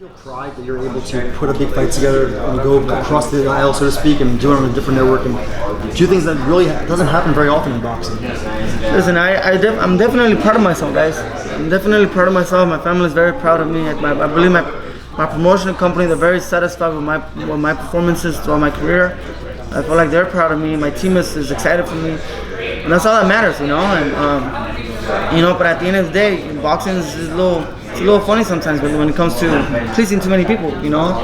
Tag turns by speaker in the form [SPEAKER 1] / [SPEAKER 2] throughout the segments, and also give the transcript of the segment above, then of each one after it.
[SPEAKER 1] You feel pride that you're able to put a big fight together and go across the aisle, so to speak, and do it on a different network and do things that really doesn't happen very often in boxing?
[SPEAKER 2] Listen, I'm definitely proud of myself, guys. I'm definitely proud of myself. My family is very proud of me. I believe my promotion company, they're very satisfied with my performances throughout my career. I feel like they're proud of me. My team is excited for me, and that's all that matters, you know. And but at the end of the day, boxing is a little funny sometimes when it comes to pleasing too many people, you know.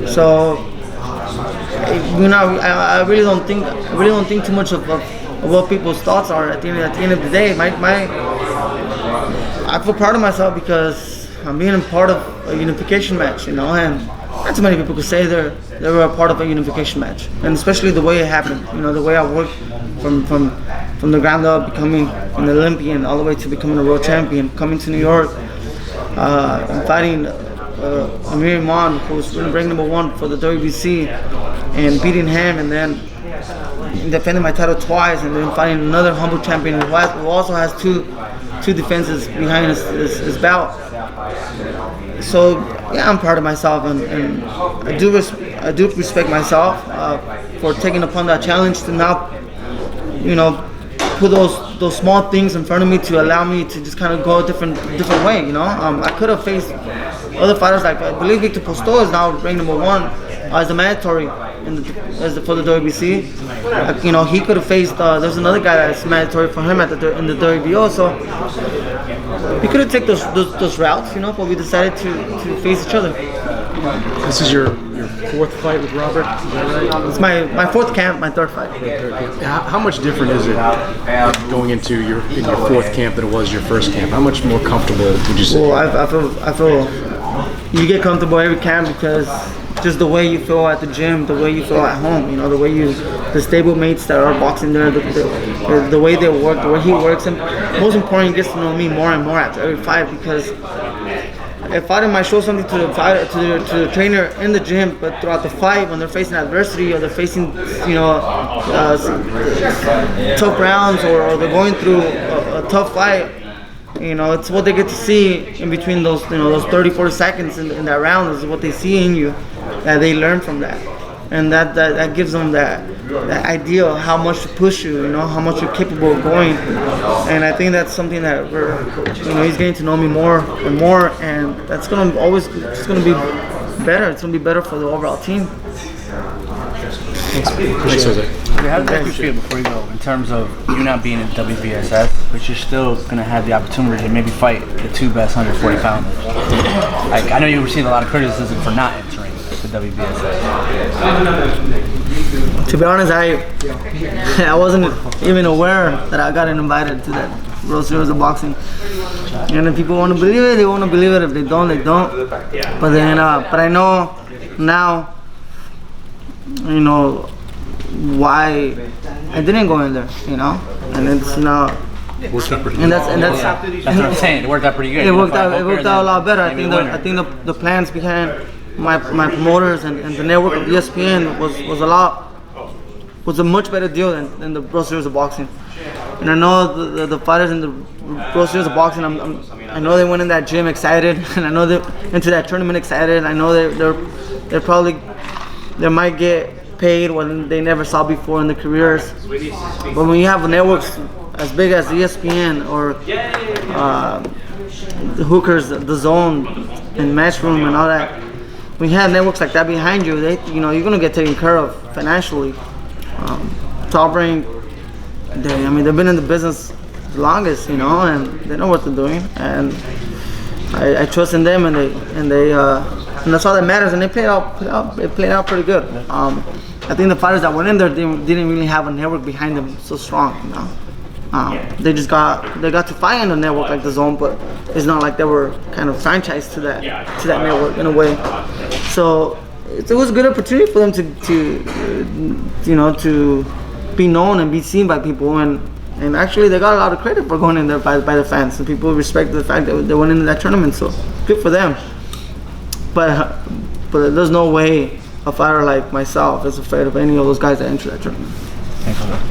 [SPEAKER 2] So, I really don't think too much of what people's thoughts are. At the end of the day, I feel proud of myself because I'm being a part of a unification match, you know, and not too many people could say they were a part of a unification match, and especially the way it happened, you know, the way I worked from the ground up, becoming an Olympian, all the way to becoming a world champion, coming to New York, and fighting Ramirez, who was ranked #1 for the WBC, and beating him, and then defending my title twice, and then fighting another humble champion who also has two defenses behind his belt. So yeah, I'm proud of myself, and I do respect myself for taking upon that challenge to now, you know, put those small things in front of me to allow me to just kind of go a different way, you know. I could have faced other fighters, like I believe Victor Postol is now ranked #1 as a mandatory for the WBC. You know, he could have faced. There's another guy that's mandatory for him in the WBO. So we could have taken those routes, you know, but we decided to face each other.
[SPEAKER 1] This is your fourth fight with Robert, is that right?
[SPEAKER 2] It's my fourth camp, my third fight.
[SPEAKER 1] How much different is it going into your fourth camp than it was your first camp? How much more comfortable would you say?
[SPEAKER 2] Well, I feel you get comfortable every camp because just the way you feel at the gym, the way you feel at home, you know, the way the stable mates that are boxing there, the way they work, the way he works, and most important, he gets to know me more and more after every fight, because a fighter might show something to the trainer in the gym, but throughout the fight, when they're facing adversity or they're facing, you know, tough rounds or they're going through a tough fight, you know, it's what they get to see in between those, you know, those 30-40 seconds in that round is what they see in you, that they learn from that, and that gives them that idea of how much to push you, you know, how much you're capable of going. And I think that's something that he's getting to know me more and more, and that's it's gonna be better. It's gonna be better for the overall team.
[SPEAKER 1] Thanks, Jose.
[SPEAKER 3] How does that feel before you go, in terms of you not being in WBSS, but you're still going to have the opportunity to maybe fight the two best 140 pounders? Like, I know you received a lot of criticism for not entering the WBSS.
[SPEAKER 2] To be honest, I wasn't even aware that I got invited to that World Series of Boxing. And if people want to believe it, they want to believe it. If they don't, they don't. But then, but I know now, you know, why I didn't go in there, you know, and it's now.
[SPEAKER 1] Worked out pretty good.
[SPEAKER 2] And that's
[SPEAKER 3] what I'm saying. It worked out pretty good.
[SPEAKER 2] It worked out a lot better. I think the plans behind my promoters and the network of ESPN was a much better deal than the World Series of Boxing. And I know the fighters in the World Series of Boxing, I know they went in that gym excited, and I know they into that tournament excited. I know they're probably, they might get paid when they never saw before in their careers. But when you have networks as big as ESPN or the Hookers, the Zone, and Matchroom and all that, when you have networks like that behind you, you're gonna get taken care of financially. Tallbring, they've been in the business the longest, you know, and they know what they're doing, and I trust in them, and that's all that matters. And it played out pretty good. I think the fighters that went in there didn't really have a network behind them so strong, you know. They got to fight in the network like the Zone, but it's not like they were kind of franchised to that network in a way. So it was a good opportunity for them to be known and be seen by people, and actually they got a lot of credit for going in there by the fans, and people respected the fact that they went into that tournament. So good for them. But there's no way a fighter like myself is afraid of any of those guys that enter that tournament.
[SPEAKER 3] Thanks a lot.